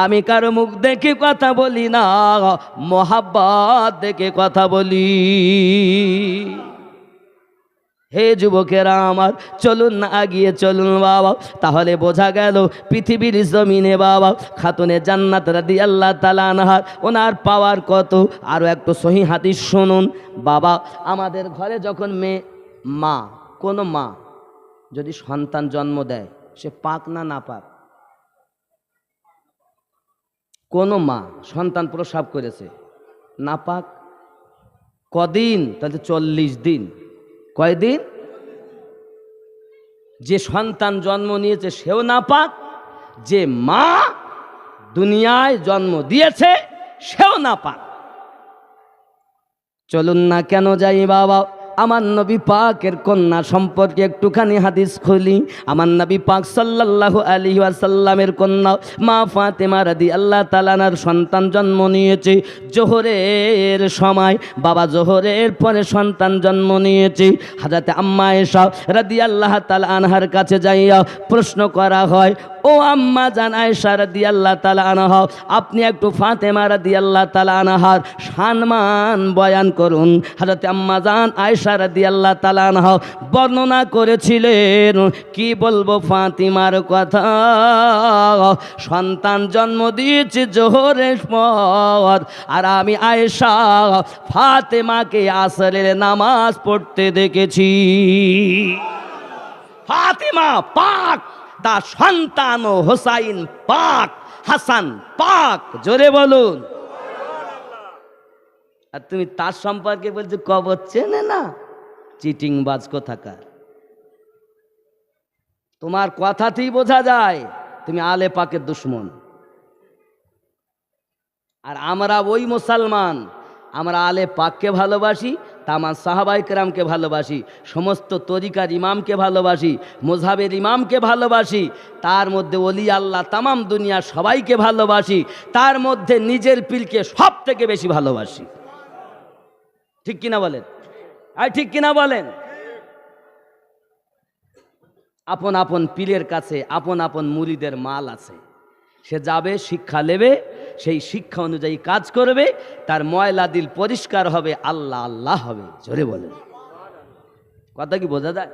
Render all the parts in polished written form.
আমি কারো মুখ দেখে কথা বলি না, মোহাব্বত দেখে কথা বলি। হে যুবকেরা আমার, চলুন না আগিয়ে চলুন বাবা। তাহলে বোঝা গেল পৃথিবীর জমিনে বাবা খাতুনে জান্নাত রাদিয়াল্লাহু তাআলা আনহার ওনার পাওয়ার কত। আরও একটু সহিহ হাদিস শুনুন বাবা। আমাদের ঘরে যখন মা কোনো মা যদি সন্তান জন্ম দেয়, সে পাক না নাপাক? কোনো মা সন্তান প্রসব করেছে, নাপাক। কদিন? তাহলে 40 দিন। কয়দিন? যে সন্তান জন্ম নিয়েছে সেও নাপাক, যে মা দুনিয়ায় জন্ম দিয়েছে সেও নাপাক। চলুন না কেন যাই বাবা, আমার নবী পাকের কন্যা সম্পর্কে একটুখানি হাদিস খুলি। আমার নবী পাক সাল্লাল্লাহু আলাইহি ওয়াসাল্লামের কন্যা মা ফাতেমা রাদিয়াল্লাহু তাআলা আনহার সন্তান জন্ম নিয়েছে জোহরের সময়। বাবা জোহরের পরে সন্তান জন্ম নিয়েছে। হযরত আম্মা আয়েশা রাদিয়াল্লাহু তাআলা আনহার কাছে যাইয়া প্রশ্ন করা হয়, ও আম্মা জান আয়েশা রাদিয়াল্লাহু তাআলা আনহা, আপনি একটু ফাতেমা রাদিয়াল্লাহু তাআলা আনহার সম্মান বয়ান করুন। হযরত আম্মা জান আয়েশা রাদিয়াল্লাহু তাআলা আনহা বর্ণনা করেছিলেন, কি বলবো ফাতিমার কথা, সন্তান জন্ম দিয়েছে জোহরের পর, আর আমি আয়েশা ফাতেমাকে আসরের নামাজ পড়তে দেখেছি। ফাতিমা পাক, তার সন্তান ও হোসাইন পাক, হাসান পাক, জোরে বলুন। আর তুমি তার সম্পর্কে বলছো কবর চেনে না? চিটিং বাজ কোথাকার। তোমার কথাতেই বোঝা যায় তুমি আলে পাকের দুশ্মন। আর আমরা ওই মুসলমান, আমরা আলে পাককে ভালোবাসি, তামাম সাহাবায়ে কেরামকে ভালোবাসি, সমস্ত তরিকার ইমামকে ভালোবাসি, মযহাবের ইমামকে ভালোবাসি, তার মধ্যে ওলি আল্লাহ তামাম দুনিয়া সবাইকে ভালোবাসি, তার মধ্যে নিজের পীরকে সব থেকে বেশি ভালোবাসি। ঠিক কিনা বলেন? আর ঠিক কিনা বলেন? আপন আপন পীরের কাছে আপন আপন মুরিদের মাল আছে। সে যাবে, শিক্ষা নেবে, সেই শিক্ষা অনুযায়ী কাজ করবে, তার ময়লা দিল পরিষ্কার হবে, আল্লাহ আল্লাহ হবে। জোরে বলেন। কথা কি বোঝা যায়?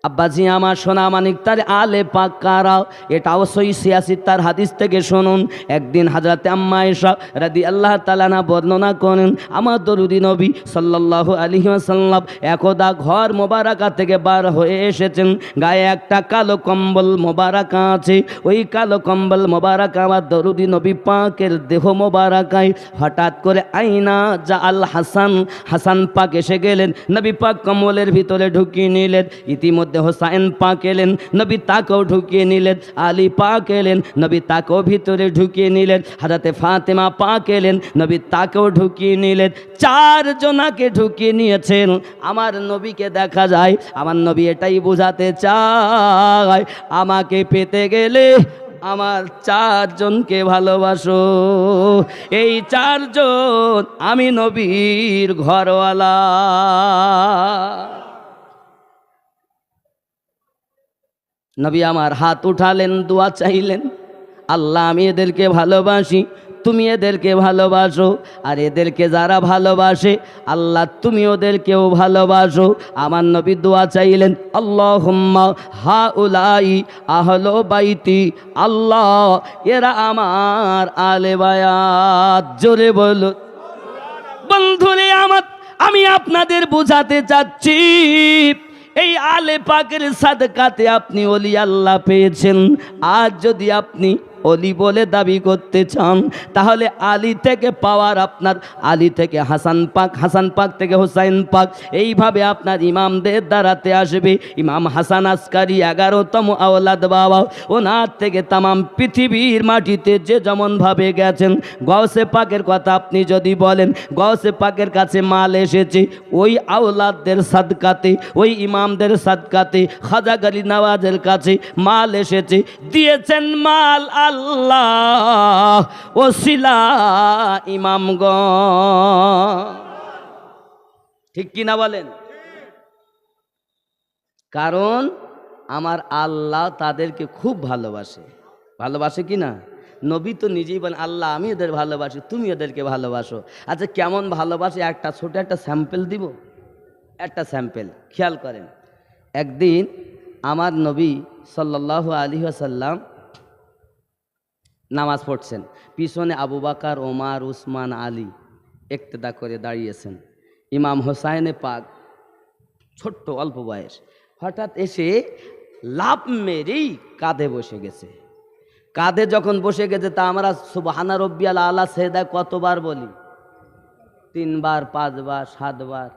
আব্বাজি আমার সোনা মানিক, তার আলে পাক কারা, এটা অবশ্যই 86 তার হাদিস থেকে শুনুন। একদিন হযরত আম্মা আয়েশা রাদিয়াল্লাহু তাআলা আনহা বর্ণনা করেন, আমার দরুদি নবী সাল্লাল্লাহু আলাইহি ওয়াসাল্লাম একদা ঘর মোবারকা থেকে বার হয়ে এসেছেন। গায়ে একটা কালো কম্বল মোবারকা আছে। ওই কালো কম্বল মোবারকা আমার দরুদি নবী পাকের দেহ মোবারকায় হঠাৎ করে আইনা যা আল হাসান, হাসান পাক এসে গেলেন। নবী পাক কম্বলের ভিতরে ঢুকিয়ে নিলেন। ইতিমধ্যে হোসাইন পাক এলেন, নবী তাকেও ঢুকিয়ে নিলেন। আলী পাক এলেন, নবী তাকেও ভিতরে ঢুকিয়ে নিলেন। হযরতে ফাতেমা পাক এলেন, নবী তাকেও ঢুকিয়ে নিলেন। 4 জনাকে ঢুকিয়ে নিয়েছেন। আমার নবীকে দেখা যায়, আমার নবী এটাই বোঝাতে চায়, আমাকে পেতে গেলে আমার 4 জনকে ভালোবাসো। এই 4 জন আমি নবীর ঘরওয়ালা। নবী আমার হাত উঠালেন, দোয়া চাইলেন, আল্লাহ আমি এদেরকে ভালোবাসি, তুমি এদেরকে ভালোবাসো, আর এদেরকে যারা ভালোবাসে আল্লাহ তুমি ওদেরকেও ভালোবাসো। আমার নবী দোয়া চাইলেন, আল্লাহুম্মা হাউলাই আহলো বাইতি, আল্লাহ এরা আমার আলে বায়াত। জোরে বলো বন্ধুরে আমার, আমি আপনাদের বোঝাতে চাচ্ছি, এই আলে পাকের সাদকাতে আপনি ওলি আল্লাহ পেয়েছেন। আজ যদি আপনি অলি বলে দাবি করতে চান, তাহলে আলী থেকে পাওয়ার আপনার, আলী থেকে হাসান পাক, হাসান পাক থেকে হোসাইন পাক, এইভাবে আপনার ইমামদের দ্বারাতে আসবে। ইমাম হাসান আসকারি 11তম আওলাদ বাবা, ওনার থেকে তামাম পৃথিবীর মাটিতে যে যেমনভাবে গেছেন। গৌসে পাকের কথা আপনি যদি বলেন, গৌসে পাকের কাছে মাল এসেছে ওই আওলাদদের সাদকাতে, ওই ইমামদের সাদকাতে। খাজা গলি নওয়াজের কাছে মাল এসেছে, দিয়েছেন মাল আল্লাহ ওসিলা ইমামগণ। ঠিক কিনা বলেন? কারণ আমার আল্লাহ তাদেরকে খুব ভালোবাসে। ভালোবাসে কি না? নবী তো নিজেই বলেন আল্লাহ আমি এদের ভালোবাসি, তুমি এদেরকে ভালোবাসো। আচ্ছা কেমন ভালোবাসি একটা ছোট একটা স্যাম্পল দিব, একটা স্যাম্পল খেয়াল করেন। একদিন আমার নবী সাল্লাল্লাহু আলাইহি ওয়াসাল্লাম নামাজ পড়ছেন, পিছনে আবু বকর, ওমর, উসমান, আলী ইক্তেদা করে দাঁড়িয়েছেন। ইমাম হোসাইনে পাক ছোট্ট অল্প বয়স, হঠাৎ এসে লাফ মেরেই কাঁধে বসে গেছে। কাঁধে যখন বসে গেছে তা আমরা সুবহানা রব্বিয়াল আলা সেজদা কতবার বলি? 3 বার, 5 বার, 7 বার।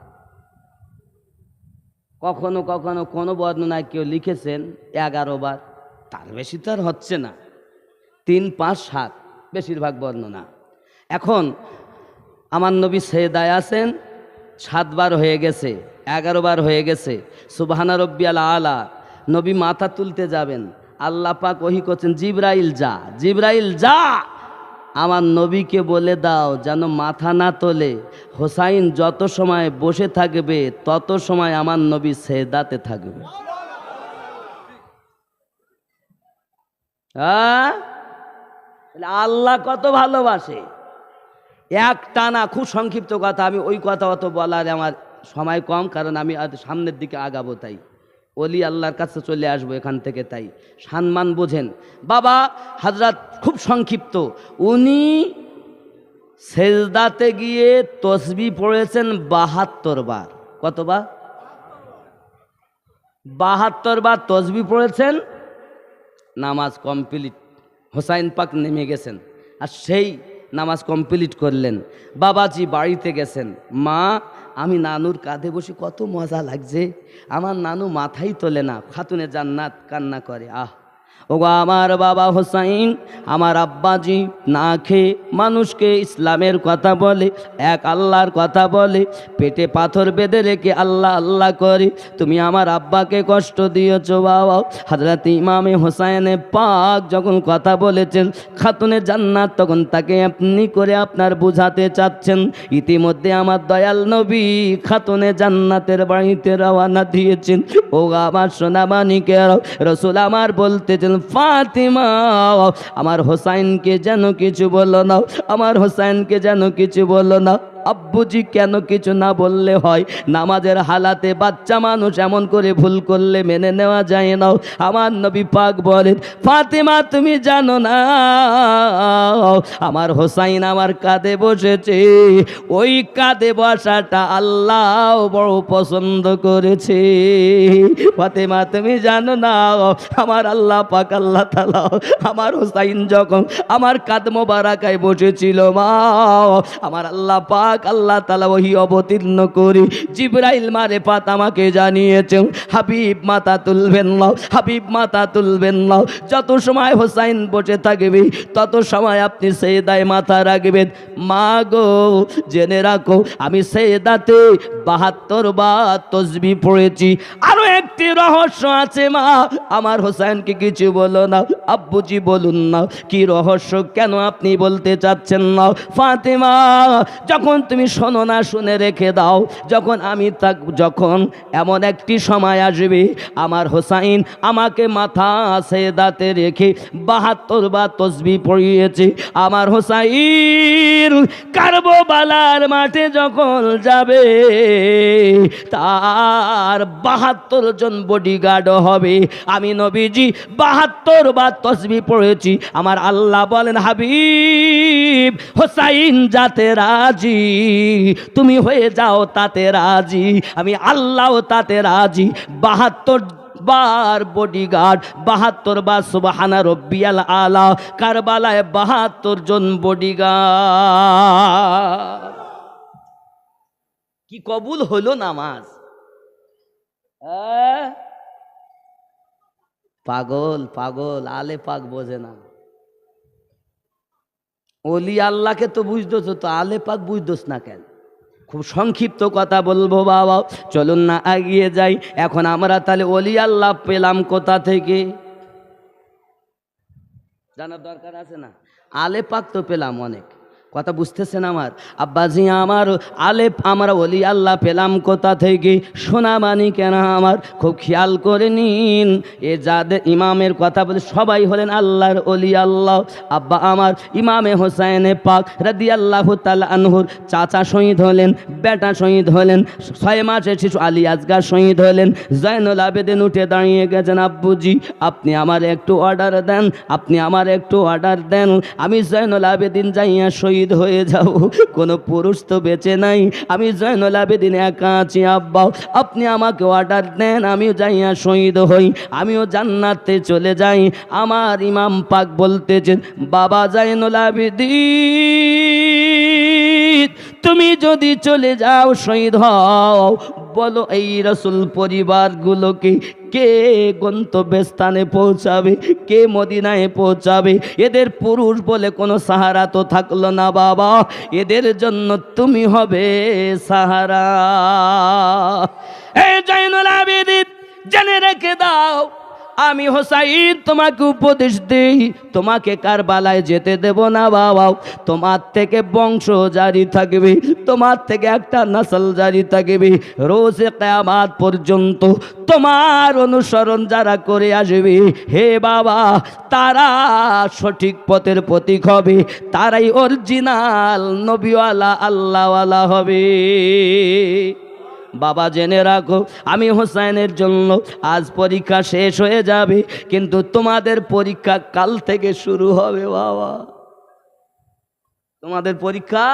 কখনো কখনো কোনো বর্ণনায় কেউ লিখেছেন 11 বার, তার বেশি তো আর হচ্ছে না। 3, 5, 7 বেশিরভাগ বর্ণনা। এখন আমার নবী সেজদায় আছেন, 7 বার হয়ে গেছে, 11 বার হয়ে গেছে। সুবহানা রব্বিয়াল আলা, নবী মাথা তুলতে যাবেন, আল্লাহ পাক ওহী করছেন জিবরাইল যা, জিবরাইল যা, আমার নবীকে বলে দাও যেন মাথা না তোলে। হোসাইন যত সময় বসে থাকবে তত সময় আমার নবী সেজদাতে থাকবে। আল্লাহ কত ভালোবাসে, একটা না। খুব সংক্ষিপ্ত কথা, আমি ওই কথা অত বলার আমার সময় কম, কারণ আমি সামনের দিকে আগাবো, তাই ওলি আল্লাহর কাছে চলে আসবো এখান থেকে, তাই সম্মান বোঝেন। বাবা হযরত খুব সংক্ষিপ্ত, উনি সেজদাতে গিয়ে তসবিহ পড়েছেন 72 বার। কতবার? 72 বার তসবিহ পড়েছেন। নামাজ কমপ্লিট, হোসাইন পাক নেমে গেছেন আর সেই নামাজ কমপ্লিট করলেন। বাবাজি বাড়িতে গেছেন, মা আমি নানুর কাঁধে বসে কত মজা লাগছে, আমার নানু মাথাই তোলে না। খাতুনে জান্নাত কান্না করে, আহ ওগো আমার বাবা হোসাইন, আমার আব্বাজি না খেয়ে মানুষকে ইসলামের কথা বলে, এক আল্লাহর কথা বলে, পেটে পাথর বেঁধে রেখে আল্লাহ আল্লাহ করে, তুমি আমার আব্বাকে কষ্ট দিয়েছ বাবা। হযরত ইমামে হোসাইনে পাক যখন কথা বলেছেন খাতুনে জান্নাত, তখন তাকে আপনি করে আপনার বুঝাতে চাচ্ছেন। ইতিমধ্যে আমার দয়াল নবী খাতুনে জান্নাতের বাড়িতে রওনা দিয়েছেন। ও আমার সোনা মানিকের রাসূল আমার বলতেছেন, ফাতিমা আমার হোসাইনকে যেন কিছু বলো না, আমার হোসাইনকে যেন কিছু বলো না। আব্বুজি কেন কিছু না বললে হয়? নামাজের হালাতে বাচ্চা মানুষ এমন করে ভুল করলে মেনে নেওয়া যায় না। আমার নবী পাক বলেন, ফাতিমা তুমি জানো না আমার হোসাইন আমার কাঁধে বসেছে, ওই কাঁধে বসাটা আল্লাহ বড় পছন্দ করেছে। ফাতিমা তুমি জানো না আমার আল্লাহ পাক আল্লাহ তাআলা আমার হোসাইন যখন আমার কাঁধ মোবারকায় বসেছিল মা, আমার আল্লাহ পাক আল্লাহ তাআলা ওহী অবতীর্ণ করে জিবরাইল মারেফাত আমাকে জানিয়েছেন, হাবিব মাথা তুলবেন না, হাবিব মাথা তুলবেন না। যত সময় হোসাইন বসে থাকবে তত সময় আপনি সেজদায় মাথা রাখবেন। মা গো জেনে রাখো আমি সেজদাতে 72 বার তাসবিহ পড়েছি। আরো একটি রহস্য আছে মা, আমার হোসাইনকে কিছু বলো না। আব্বুজি বলুন না কি রহস্য, কেন আপনি বলতে চাচ্ছেন না? ফাতিমা যখন তুমি শোনো না, শুনে রেখে দাও, যখন আমি যখন এমন একটি সময় আসবে আমার হোসাইন আমাকে মাথা সেজদাতে রেখে 72 বার তাসবিহ পড়িয়েছে। আমার হোসাইন কারবালার মাঠে যখন যাবে তার 72 জন বডিগার্ড হবে। আমি নবীজি 72 বার তাসবিহ পড়েছি। আমার আল্লাহ বলেন, হাবিব হোসাইন যাতে রাজি, তুমি হয়ে যাও তাতে রাজি, আমি আল্লাহ তাতে রাজি। 72 বার বডিগার্ড, 72 বার সুবহানা রব্বিয়াল আলা। কারবালায় 72 জন বডিগার্ড। কি কবুল হলো নামাজ? পাগল পাগল, আলে পাক বোঝে না। ওলি আল্লাহকে তো বুঝতেছ, তো আলে পাক বুঝতেছ না কেন? খুব সংক্ষিপ্ত কথা বলবো বাবা, চলুন না এগিয়ে যাই। এখন আমরা তাহলে ওলি আল্লাহ পেলাম কোথা থেকে জানার দরকার আছে না? আলে পাক তো পেলাম অনেক, কথা বুঝতেছেন আমার আব্বাজি আমার? আলেপ আমরা ওলি আল্লাহ পেলাম কোথা থেকে? সোনা মানি কেন আমার? খুব খেয়াল করে নিন, এ যাদের ইমামের কথা বলে সবাই হলেন আল্লাহর ওলি আল্লাহ। আব্বা আমার ইমামে হোসাইনে পাক রাদিয়াল্লাহু তাআলা আনহুর চাচা শহীদ হলেন, বেটা শহীদ হলেন, 6 মাসের শিশু আলী আসগার শহীদ হলেন। জয়নুল আবেদিন উঠে দাঁড়িয়ে গেছেন, আব্বুজি আপনি আমার একটু অর্ডার দেন, আপনি আমার একটু অর্ডার দেন, আমি জয়নুল আবেদিন যাইয়া শহীদ হয়ে যাও। কোনো পুরুষ তো বেঁচে নাই, আমি জয়নুল আবেদিন একা আছি। আব্বা আপনি আমাকে অর্ডার দেন, আমিও যাইয়া শহীদ হই, আমিও জান্নাতে চলে যাই। আমার ইমাম পাক বলতেছেন, বাবা জয়নুল আবেদিন তুমি যদি চলে যাও শহীদ হও, বলো এই রাসূল পরিবারগুলোকে কে গন্তব্যস্থানে পৌঁছাবে, কে মদিনায় পৌঁছাবে? এদের পুরুষ বলে কোনো সাহারা তো থাকলো না বাবা, এদের জন্য তুমি হবে সাহারা। এই জয়নুল আবেদিন জেনে রেখে দাও, আমি হোসাইন তোমাকে উপদেশ দেই, তোমাকে কারবালায় যেতে দেব না বাবা। তোমার থেকে বংশ জারি থাকবে, তোমার থেকে একটা নসল জারি থাকবে, রোজে কিয়ামত পর্যন্ত তোমার অনুসরণ যারা করে আসবে, হে বাবা তারা সঠিক পথের প্রতীক হবে, তারাই অরিজিনাল নবীওয়ালা আল্লাহওয়ালা হবে। বাবা জেনে রাখো, আমি হোসাইনের জন্য আজ পরীক্ষা শেষ হয়ে যাবে, কিন্তু তোমাদের পরীক্ষা কাল থেকে শুরু হবে বাবা। তোমাদের পরীক্ষা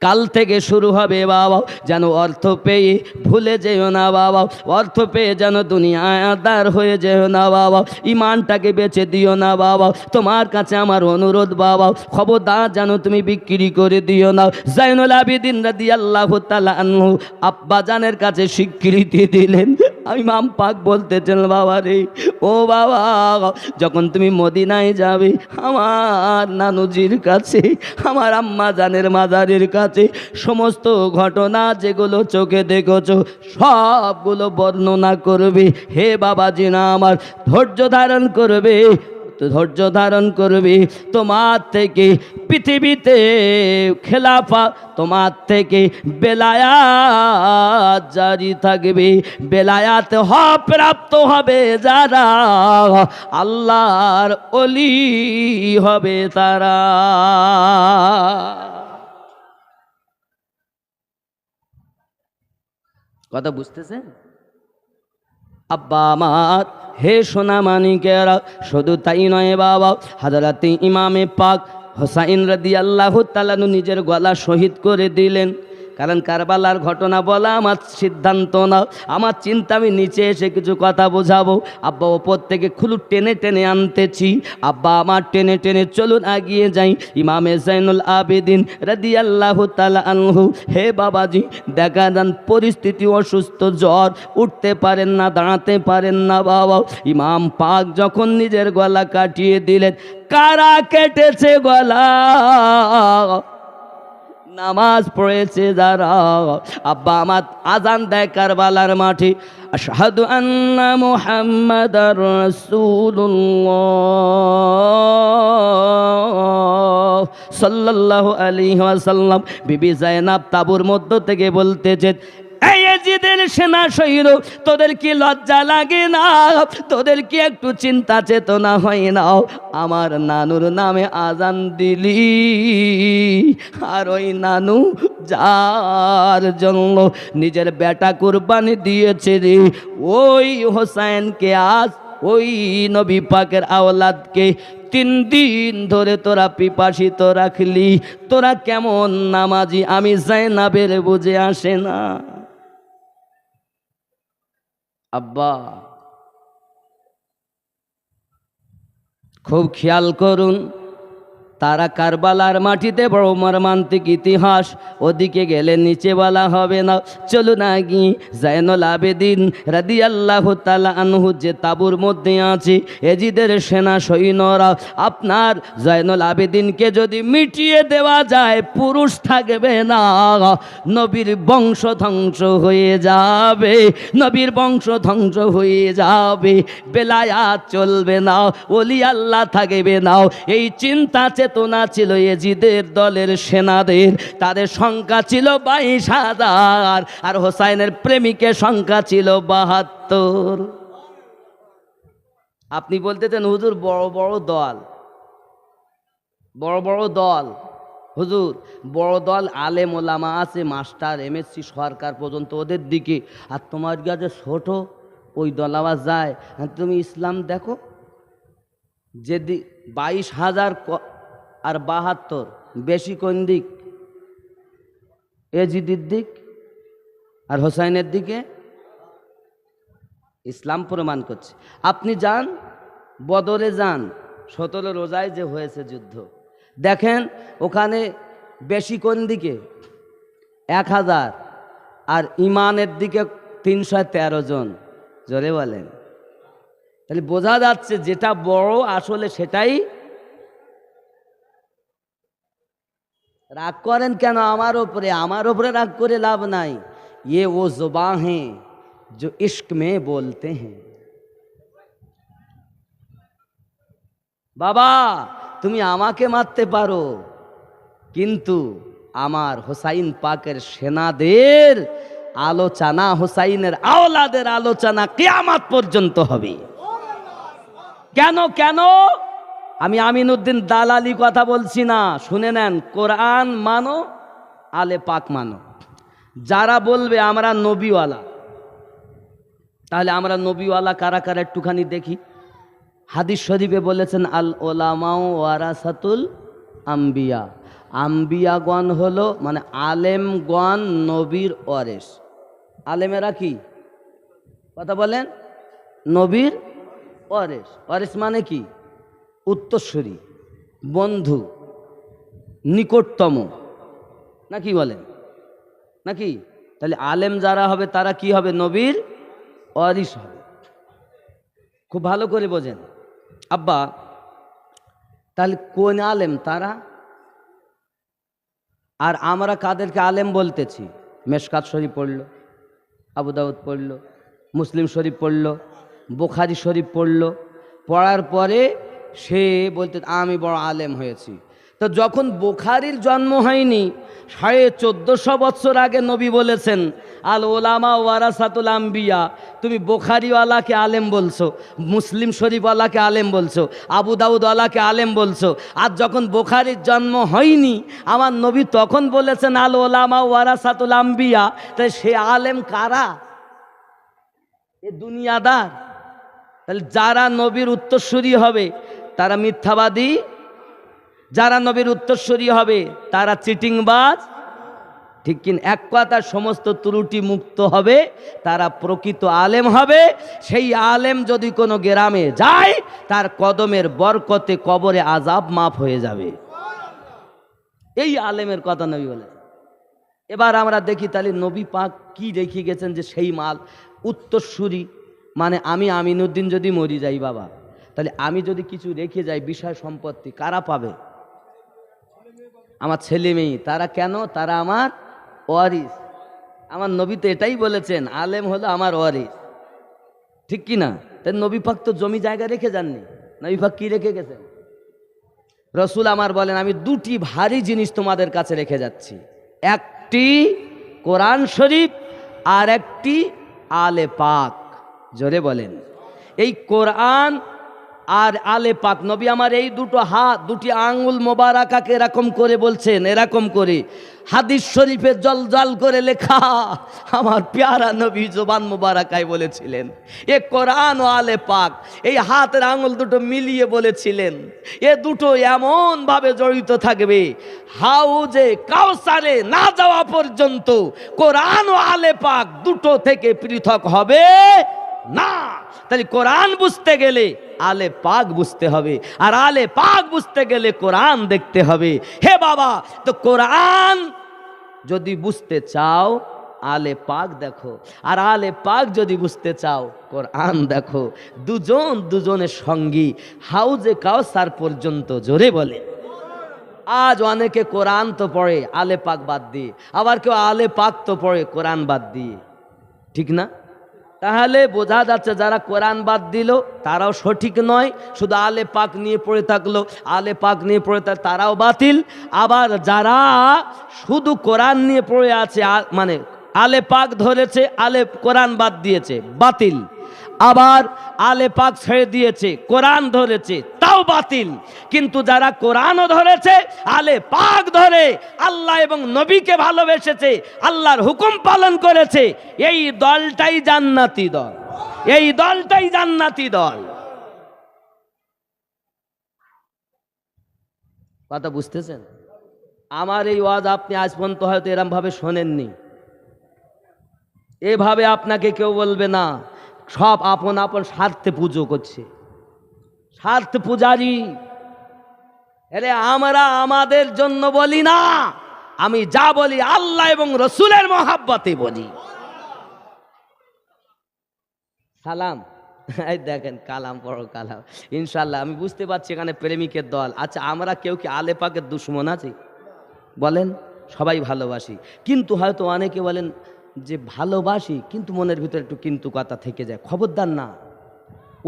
কাল থেকে শুরু হবে বাবা। যেন অর্থ পেয়ে ভুলে যেও না বাবা, অর্থ পেয়ে যেন দুনিয়ায় আদার হয়ে যেও না বাবা, ইমানটাকে বেচে দিও না বাবা। তোমার কাছে আমার অনুরোধ বাবা, খবরদার যেন তুমি বিক্রি করে দিও না। জয়নুল আবেদিন রাদিয়াল্লাহু তাআলা আনহু আব্বা জানের কাছে স্বীকৃতি দিলেন। ইমাম পাক বলতেছেন, বাবা রে, ও বাবা যখন তুমি মদিনায় যাবে, আমার নানুজির কাছে, আমার আম্মা জানের মাজারের কাছে সমস্ত ঘটনা যেগুলো চোখে দেখেছো সবগুলো বর্ণনা করবে। হে বাবাজি না আমার, ধৈর্য ধারণ করবে, ধৈর্য ধারণ করবে। তোমার থেকে পৃথিবীতে খেলাফা, তোমার থেকে বেলায়াত জারি থাকবে। বেলায়াত প্রাপ্ত হবে যারা, আল্লাহর ওলি হবে তারা। কথা বুঝতেছেন আব্বা আমার? হে সোনা মানিকেরা, শুধু তাই নয় বাবা, হযরতে ইমামে পাক হোসাইন রাদিয়াল্লাহু তাআলা নিজের গলা শহীদ করে দিলেন। কারণ কারবালার ঘটনা বলা আমার সিদ্ধান্ত না, আমার চিন্তা, আমি নিচে এসে কিছু কথা বোঝাবো। আব্বা ওপর থেকে খুলু টেনে টেনে আনতেছি, আব্বা আমার টেনে টেনে চলুন এগিয়ে যাই। ইমামে জয়নুল আবেদিন রাদিয়াল্লাহু তাআলা আনহু, হে বাবাজি দেখা যান পরিস্থিতি অসুস্থ, জ্বর, উঠতে পারেন না, দাঁড়াতে পারেন না বাবা। ইমাম পাক যখন নিজের গলা কাটিয়ে দিলেন, কারা কেটেছে গলা? নামাজ পড়েছে যারা। আব্বা আমার আজান দেয় কারবালার মাঠে, আশহাদু আন্না মুহাম্মাদার রাসূলুল্লাহ সাল্লাল্লাহু আলাইহি ওয়াসাল্লাম। বিবি যায়েনাব তাবুর মধ্য থেকে বলতেছে, এই ইয়াজিদের সেনা শহীদ, তোদের কি লজ্জা লাগে না? তোদের কি একটু চিন্তা চেতনা হয় না? আমার নানুর নামে আজান দিলি, আর ওই নানু যার জন্য নিজের বেটা কুরবানি দিয়েছে রে, ওই হোসাইনকে আজ, ওই নবী পাকের আওলাদকে 3 দিন ধরে তোরা পিপাসিত রাখলি। তোরা কেমন নামাজি আমি যায়েনাবের বুঝে আসে না। আব্বা খুব খেয়াল করুন, তারা কারবালার মাটিতে বড় মর্মান্তিক ইতিহাস, ওদিকে গেলে নিচে বলা হবে না। চলুন গিয়ে জয়নুল আবেদিন রাদিয়াল্লাহু তাআলা আনহু যে তাবুর মধ্যে আছে, এজিদের সেনা সৈন্যরা, আপনার জয়নুল আবেদিনকে যদি মিটিয়ে দেওয়া যায়, পুরুষ থাকবে না, নবীর বংশ ধ্বংস হয়ে যাবে, নবীর বংশ ধ্বংস হয়ে যাবে, বেলায়াত চলবে না, ওলি আল্লাহ থাকবে না। এই চিন্তা চেতনা ছিল এজিদের দলের সেনাদের, তাদের সংখ্যা ছিল 22,000, আর হোসাইনের প্রেমিকের সংখ্যা ছিল 72। আপনি বলতেছেন হুজুর বড় বড় দল, বড় বড় দল। হুজুর বড় দল আলেম ওলামা আছে, মাস্টার এমএসসি সরকার পর্যন্ত ওদের দিকে, আর তোমার কাছে ছোট ওই দল আওয়াজ যায়। তুমি ইসলাম দেখো, যদি 22,000 আর 72 বেশি কোন দিক? এজিদির দিক আর হোসাইনের দিকে। ইসলাম প্রমাণ করছে। আপনি যান বদরে, যান 17 রোজায় যে হয়েছে যুদ্ধ, দেখেন ওখানে বেশি কোন দিকে? 1000, আর ইমানের দিকে 313 জন। জোরে বলেন। তাহলে বোঝা যাচ্ছে যেটা বড় আসলে সেটাই। রাগ করেন কেন আমার ওপরে? আমার ওপরে রাগ করে লাভ নাই। ये वो जुबां हैं जो इश्क में बोलते हैं। বাবা তুমি আমাকে মারতে পারো, কিন্তু আমার হোসাইন পাকের সেনাদের আলোচনা, হোসাইনের আওলাদের আলোচনা কিয়ামত পর্যন্ত হবে। কেন কেন? আমি আমিনউদ্দিন দালালি কথা বলছি না, শুনে নেন। কোরআন মানো, আলে পাক মানো। যারা বলবে আমরা নবীওয়ালা, তাহলে আমরা নবীওয়ালা কারা কারা একটুখানি দেখি। হাদিস শরীফে বলেছেন আল ওলামাউ ওয়ারাসাতুল আম্বিয়া, আম্বিয়াগণ হলো মানে আলেমগণ নবীর ওয়ারিস। আলেমেরা কি কথা বলেন? নবীর ওয়ারিস। ওয়ারিস মানে কি? উত্তরসূরি, বন্ধু, নিকটতম, নাকি বলেন নাকি? তাহলে আলেম যারা হবে তারা কি হবে? নবীর ওয়ারিস হবে। খুব ভালো করে বোঝেন আব্বা। তাহলে কোন আলেম তারা? আর আমরা কাদেরকে আলেম বলতেছি? মেশকাত শরীফ পড়ল, আবু দাউদ পড়ল, মুসলিম শরীফ পড়ল, বুখারী শরীফ পড়ল, পড়ার পরে সে বলতে আমি বড় আলেম হয়েছি। তো যখন বুখারীর জন্ম হয়নি, 1450 বছর আগে নবী বলেছেন আল ওলামা ওয়ারাসাতুল আম্বিয়া। তুমি বুখারীওয়ালাকে আলেম বলছো, মুসলিম শরীফওয়ালাকে আলেম বলছো, আবু দাউদওয়ালাকে আলেম বলছো। আর যখন বুখারীর জন্ম হয়নি আমার নবী তখন বলেছেন আল ওলামা ওয়ারাসাতুল আম্বিয়া। তাই সে আলেম কারা? এ দুনিয়াদার। তাহলে যারা নবীর উত্তরসূরি হবে তারা মিথ্যাবাদী, যারা নবীর উত্তরসূরি হবে তারা চিটিংবাজ, ঠিক কিনা? এক কথা সমস্ত ত্রুটি মুক্ত হবে, তারা প্রকৃত আলেম হবে। সেই আলেম যদি কোনো গ্রামে যায় তার কদমের বরকতে কবরে আযাব মাফ হয়ে যাবে। এই আলেমের কথা নবী বলে। এবার আমরা দেখি তাহলে নবী পাক কি রেখে গেছেন যে সেই মাল উত্তরসূরি। মানে আমি আমিনউদ্দিন যদি মরি যাই বাবা, তাহলে আমি যদি কিছু রেখে যাই বিষয় সম্পত্তি, কারা পাবে? আমার ছেলে মেয়ে। তারা কেন? তারা আমার ওয়ারিস। আমার নবী তো এটাই বলেছেন আলেম হলো আমার ওয়ারিস, ঠিক কি না? তাই নবী পাক তো জমি জায়গা রেখে যাননি। নবী পাক কি রেখে গেছেন? রসুল আমার বলেন আমি দুটি ভারী জিনিস তোমাদের কাছে রেখে যাচ্ছি, একটি কোরআন শরীফ আর একটি আলে পাক। জোরে বলেন। এই কোরআন আর আলে পাক, নবী আমার এই দুটো হাত, দুটি আঙ্গুল মোবারকাকে এরকম করে বলছেন, এরকম করে হাদিস শরীফে জলজল করে লেখা। আমার প্যারা নবী জবান মোবারকায় বলেছিলেন এ কোরআন ও আলে পাক, এই হাতের আঙ্গুল দুটো মিলিয়ে বলেছিলেন এ দুটো এমন ভাবে জড়িত থাকবে হাউজে কাউসারে না যাওয়া পর্যন্ত কোরআন ও আলে পাক দুটো থেকে পৃথক হবে না। তাহলে কোরআন বুঝতে গেলে আলে পাক বুঝতে হবে, আর আলে পাক বুঝতে গেলে কোরআন দেখতে হবে। হে বাবা, তো কোরআন যদি বুঝতে চাও আলে পাক দেখো, আর আলে পাক যদি বুঝতে চাও কোরআন দেখো। দুজন দুজনের সঙ্গী হাউজে কাউসার পর্যন্ত। জোরে বলে। আজ অনেকে কোরআন তো পড়ে আলে পাক বাদ দিয়ে, আবার কেউ আলে পাক তো পড়ে কোরআন বাদ দিয়ে, ঠিক না? তাহলে বোঝা যাচ্ছে যারা কোরআন বাদ দিল তারাও সঠিক নয়, শুধু আলে পাক নিয়ে পড়ে থাকলো, আলে পাক নিয়ে পড়ে থাক তারাও বাতিল। আবার যারা শুধু কোরআন নিয়ে পড়ে আছে মানে আলে পাক ধরেছে, আলে কোরআন বাদ দিয়েছে, বাতিল। আবার আলে পাক ছেড়ে দিয়েছে, কোরআন ধরেছে, তাও বাতিল। কিন্তু যারা কোরআনও ধরেছে, আলে পাক ধরে আল্লাহ এবং নবীকে ভালোবেসেছে, আল্লাহর হুকুম পালন করেছে, এই দলটাই জান্নাতি দল, এই দলটাই জান্নাতি দল। কথা বুঝতেছেন? আমার এই ওয়াজ আপনি আজ পর্যন্ত হয়তো এরম ভাবে শোনেননি। এভাবে আপনাকে কেউ বলবে না সব আপন আপন স্বার্থে পুজো করছে, স্বার্থ পূজারি। আরে আমরা আমাদের জন্য বলি না, আমি যা বলি আল্লাহ এবং রসুলের মহাব্বতে বলি। সালাম, এই দেখেন কালাম পড়ো কালাম, ইনশাল্লাহ। আমি বুঝতে পারছি এখানে প্রেমিকের দল। আচ্ছা, আমরা কেউ কি আলে পাকের দুশ্মন আছি? বলেন, সবাই ভালোবাসি। কিন্তু হয়তো অনেকে বলেন যে ভালোবাসি কিন্তু মনের ভিতরে একটু কিন্তু কথা থেকে যায়। খবরদার না,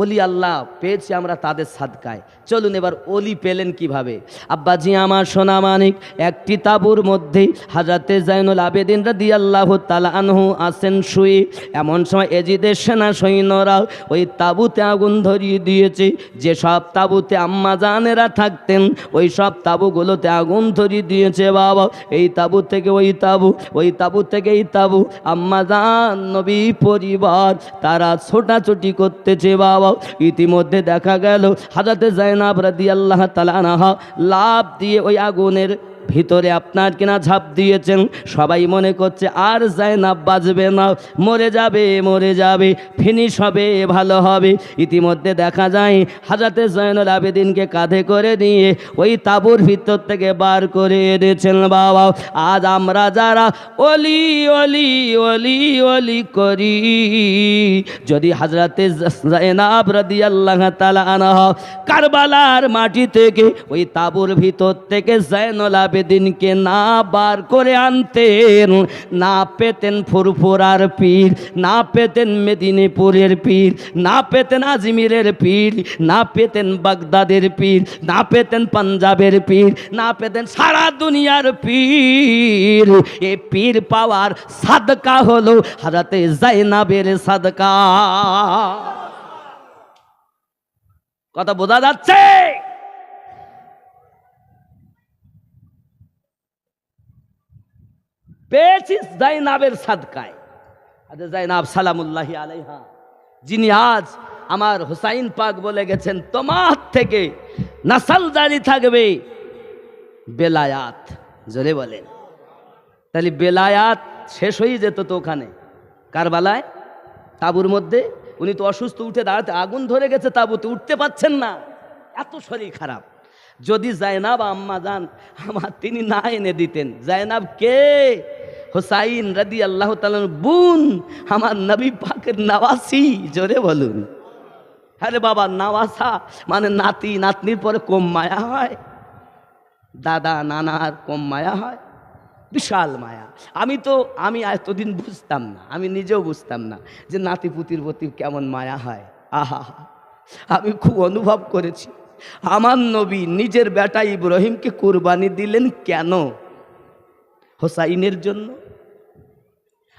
ওলি আল্লাহ পেয়েছি আমরা তাদের সাদকায়। চলুন এবার ওলি পেলেন কিভাবে। আব্বাজি আমার সোনা মানিক, একটি তাঁবুর মধ্যে হযরতে জাইনুল আবেদিন রাদিয়াল্লাহু তাআলা আনহু আছেন শুয়ে। এমন সময় এজিদের সেনা সৈন্যরা ওই তাঁবুতে আগুন ধরিয়ে দিয়েছে। যেসব তাঁবুতে আম্মা জানেরা থাকতেন ওই সব তাঁবুগুলোতে আগুন ধরিয়ে দিয়েছে বাবা। এই তাঁবু থেকে ওই তাঁবু, ওই তাঁবু থেকে এই তাঁবু। আম্মা জান নবী পরিবার তারা ছোটাছুটি করতেছে বাবা। ইতিমধ্যে দেখা গেল হযরতে যায়েনাব রাদিয়াল্লাহু তাআলা আনহা লাফ দিয়ে ওই আগুনের ভিতরে আপনার কিনা ঝাঁপ দিয়েছেন। সবাই মনে করছে আর যায়েনাব বাঁচবে না, মরে যাবে, মরে যাবে, ফিনিশ হবে, ভালো হবে। ইতিমধ্যে দেখা যায় হযরতে জাইনুল আবেদিনকে কাঁধে করে নিয়ে ওই তাঁবুর ভিতর থেকে বার করে এনেছেন বাবা। আজ আমরা যারা ওলি ওলি ওলি ওলি করি, যদি হযরতে যায়েনাব রাদিয়াল্লাহু তাআলা আনহা কারবালার মাটি থেকে ওই তাঁবুর ভিতর থেকে জাইনুল আবেদিনকে না বার করে আনতেন, না পেতেন ফুরফুরার পীর, না পেতেন মেদিনীপুরের পীর, না পেতেন আজমিরের পীর, না পেতেন বাগদাদের পীর, না পেতেন পাঞ্জাবের পীর, না পেতেন সারা দুনিয়ার পীর, এ পীর পাওয়ার সাদকা হলো হযরতে যায়েনাবের সাদকা। কথা বোঝা যাচ্ছে? পেয়েছি যায়েনাবের সাদকায়। যায়েনাব সালামুল্লাহি আলাইহা, যিনি আজ আমার হুসাইন পাক বলে গেছেন তোমার থেকে নাসাল জারি থাকবে বেলায়াত। জোরে বলেন। তাহলে বেলায়াত শেষ হয়ে যেত তো ওখানে কারবালায় তাঁবুর মধ্যে। উনি তো অসুস্থ, উঠে দাঁড়াতে, আগুন ধরে গেছে তাঁবুতে, উঠতে পাচ্ছেন না, এত শরীর খারাপ। যদি যায়েনাব আম্মা জান আমার তিনি না এনে দিতেন। যায়েনাব কে? হুসাইন রাদিয়াল্লাহু তাআলার বোন, আমার নবী পাকের নওয়াসি। জোরে বলুন। আরে বাবা, নওয়াসা মানে নাতি নাতনির পরে কম মায়া হয়? দাদা নানার কম মায়া হয়? বিশাল মায়া। আমি এতদিন বুঝতাম না, আমি নিজেও বুঝতাম না যে নাতিপুতির প্রতি কেমন মায়া হয়। আহা, আমি খুব অনুভব করেছি। আমার নবী নিজের বেটা ইব্রাহিমকে কুরবানি দিলেন কেন? হোসাইনের জন্য।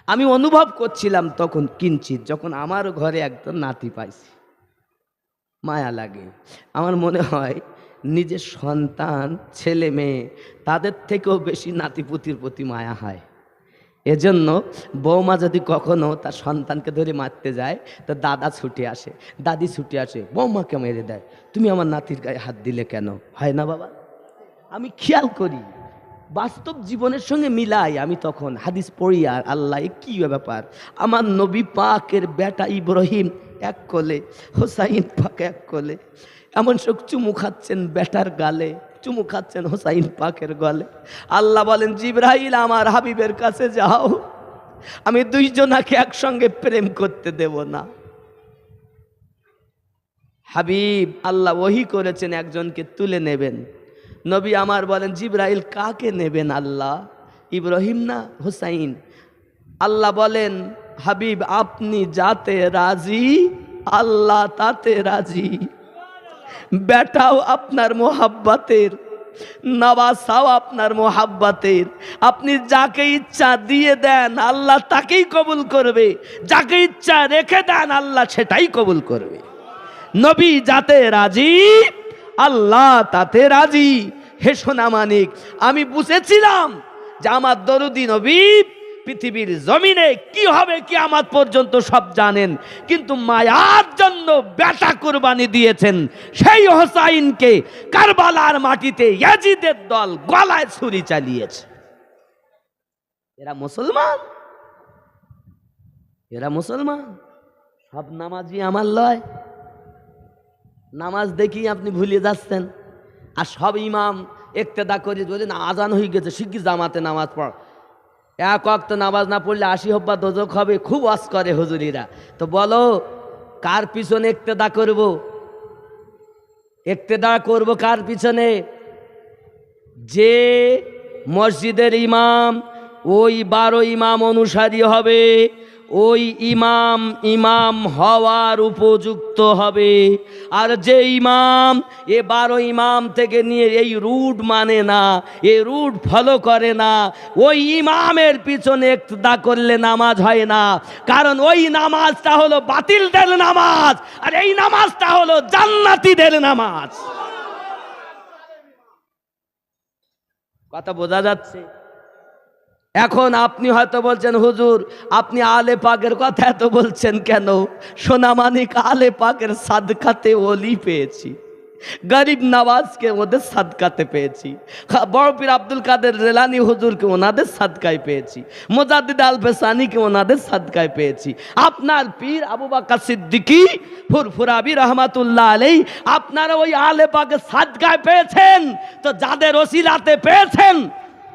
আমি অনুভব করছিলাম তখন কিঞ্চিত, যখন আমার ঘরে একদম নাতি পাইছি, মায়া লাগে। আমার মনে হয় নিজের সন্তান, ছেলে মেয়ে, তাদের থেকেও বেশি নাতিপুতির প্রতি মায়া হয়। এজন্য বৌমা যদি কখনো তার সন্তানকে ধরে মারতে যায়, তো দাদা ছুটে আসে, দাদি ছুটে আসে, বৌমাকে মেরে দেয়। তুমি আমার নাতির গায়ে হাত দিলে কেন? হয় না বাবা? আমি খেয়াল করি, বাস্তব জীবনের সঙ্গে মিলাই। আমি তখন হাদিস পড়ি, আর আল্লাহ কি ব্যাপার, আমার নবী পাকের বেটা ইব্রাহিম এক কোলে, হোসাইন পাক এক কোলে, এমন সব চুমু খাচ্ছেন বেটার গালে, চুমু খাচ্ছেন হোসাইন পাকের গলে। আল্লাহ বলেন, জিবরাইল আমার হাবিবের কাছে যাও, আমি দুইজনাকে একসঙ্গে প্রেম করতে দেব না। হাবিব আল্লাহ ওহী করেছেন একজনকে তুলে নেবেন। নবী আমার বলেন, জিবরাইল কাকে নেবেন? আল্লাহ, ইব্রাহিম না হোসাইন? আল্লাহ বলেন, হাবিব আপনি যাতে রাজি আল্লাহ তাতে রাজি। বেটাও আপনার মোহাব্বতের, নওয়াসাও আপনার মোহাব্বতের। আপনি যাকে ইচ্ছা দিয়ে দেন আল্লাহ তাকেই কবুল করবে, যাকে ইচ্ছা রেখে দেন আল্লাহ সেটাই কবুল করবে। নবী যাতে রাজি আল্লাহ তাতে রাজি। হে সোনা মানিক, আমি বুঝেছিলাম যে আমার দরুদি নবী পৃথিবীর জমিনে কি হবে কিয়ামত পর্যন্ত সব জানেন, কিন্তু মায়ার জন্য বেটা কুরবানি দিয়েছেন। সেই হোসাইনকে কারবালার মাটিতে ইয়াজিদের দল গলায় ছুরি চালিয়েছে। এরা মুসলমান, এরা মুসলমান। সব নামাজি আমার লয়, নামাজ দেখি আপনি ভুলে যাচ্ছেন। আর সব ইমাম ইক্তেদা করে বলেন আজান হয়ে গেছে শিগগির জামাতে নামাজ পড়। এক ওয়াক্ত নামাজ না পড়লে 80 হব্বা দোজখ হবে, খুব ওয়াজ করে হুজুরিরা। তো বলো কার পিছনে ইক্তেদা করব? ইক্তেদা করব কার পিছনে? যে মসজিদের ইমাম ওই 12 ইমাম অনুসারী হবে, ওই ইমাম ইমাম হওয়ার উপযুক্ত হবে। আর যে ইমাম 12 ইমাম থেকে নিয়ে এই রুট মানে না, এই রুট ফলো করে না, ওই ইমামের পিছনে ইক্তেদা করলে নামাজ হয় না। কারণ ওই নামাজটা হলো বাতিলদের নামাজ, আর এই নামাজটা হলো জান্নাতীদের নামাজ। কথা বোঝা যাচ্ছে? এখন আপনি হয়তো বলছেন হুজুর আপনি আলে পাকের কথা এত বলছেন কেন? সোনামানিক আলে পাকের সাদকাতে ওলি পেয়েছি, গরিব নওয়াজকে ওদের সাদকাতে পেয়েছি, বড় পীর আব্দুল কাদের জিলানী হুজুরকে ওনাদের সাদকায় পেয়েছি, মুজাদ্দিদ আল ফেসানীকে ওনাদের সাদকায় পেয়েছি। আপনার পীর আবু বকর সিদ্দিকী ফুরফুরাবি রহমাতুল্লাহ আলাইহি আপনারা ওই আলে পাকের সাদকায় পেয়েছেন। তো যাদের ওসিলাতে পেয়েছেন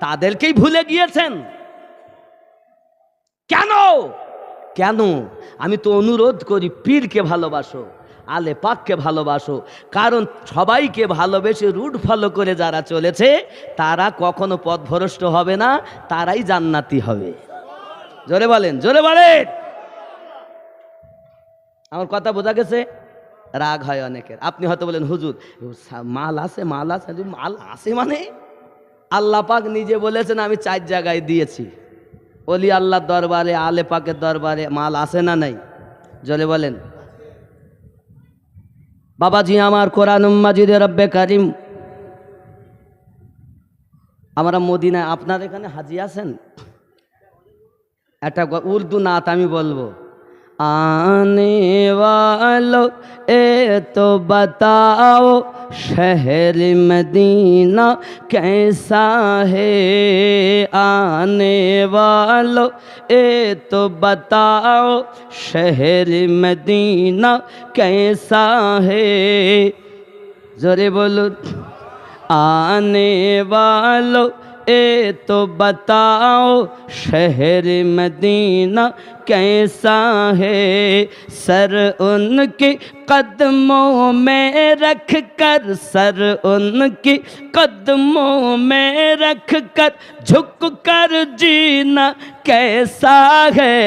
তাদেরকেই ভুলে গিয়েছেন কেন? কেন? আমি তো অনুরোধ করি পীরকে ভালোবাসো, আলে পাককে ভালোবাসো। কারণ সবাইকে ভালোবেসে রুট ফলো করে যারা চলেছে তারা কখনো পথভ্রষ্ট হবে না, তারাই জান্নাতি হবে। জোরে বলেন, জোরে বলেন। আমার কথা বোঝা গেছে? রাগ হয় অনেকের। আপনি হয়তো বলেন হুজুর মাল আছে, মাল আছে। মাল আছে মানে আল্লাহ পাক নিজে বলেছেন আমি 4 জায়গায় দিয়েছি। ওলি আল্লাহর দরবারে আলে পাকের দরবারে মাল আছে না নাই? জলে বলেন। বাবাজি আমার কোরআন মাজিদে রব্বে কারিম, আমরা মদিনায়, আপনার এখানে হাজি আছেন? একটা উর্দু নাত আমি বলবো। आने वालों ए तो बताओ शहर मदीना कैसा है। आने वालों ए तो बताओ शहर मदीना कैसा है। जोरे बोलो। आने वालों ए तो बताओ शहर मदीना कैसा है। सर उनके कदमों में रख कर, सर उनके कदमों में रख कर झुक कर जीना कैसा है।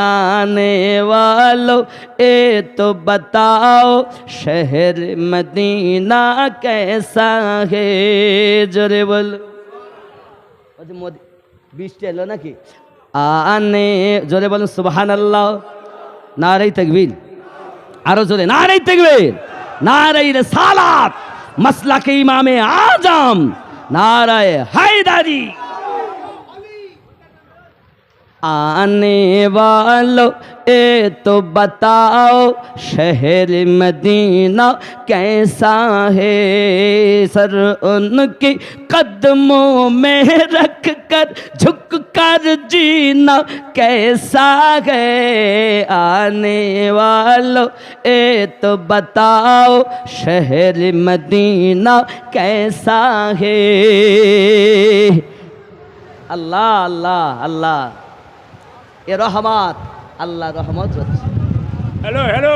आने वालों ए तो बताओ शहर मदीना कैसा है। जोरे बोलो। मोदी 20 এলো নাকি? आने जोरे बोलो सुबहानाल्लाह, नारे तकबीर, आरो जोरे नारे तकबीर, नारे रिसालत, मसलक इमाम आजम, नारे हैदरी। आने वालों ए तो बताओ शहर मदीना कैसा है। सर उनके कदमों में रख कर झुक कर जीना कैसा है। आने वालों ए तो बताओ शहर मदीना कैसा है। अल्लाह अल्लाह अल्लाह এ রহমত, আল্লাহ রহমত হচ্ছে। হ্যালো হ্যালো,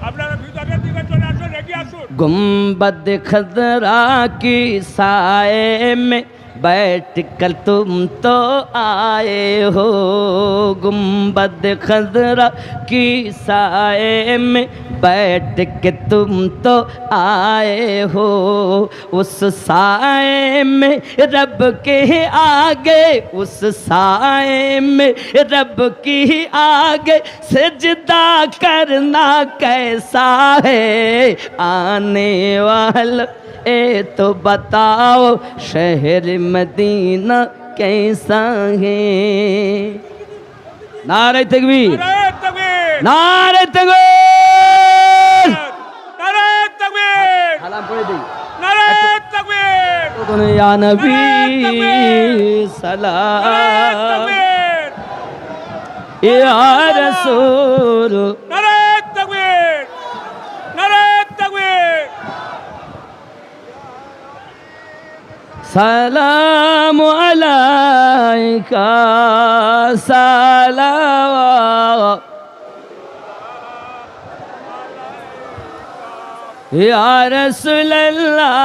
আপনারা ভিতরের দিকে চলে আসুন, এগিয়ে আসুন। गुंबद खजरा की साए में बैठ कर तुम तो आए हो गुम्बद खजरा की साए में बैठ के तुम तो आए हो उस साए में रब के आगे उस साए में रब की आगे सजदा करना कैसा है आने वाला ए तो बताओ शहर मदीना कैसा है नारे तकबीर नारे तकबीर नारे तकबीर नारे तकबीर সালাম পড়ে দেই नारे तकबीर তখন ইয়া নবী নারে সালাম तकबीर ইয়া রাসূল नारे तकबीर नारे तकबीर সালাম আলাইকা সালাওয়াত ইয়া রাসূলুল্লাহ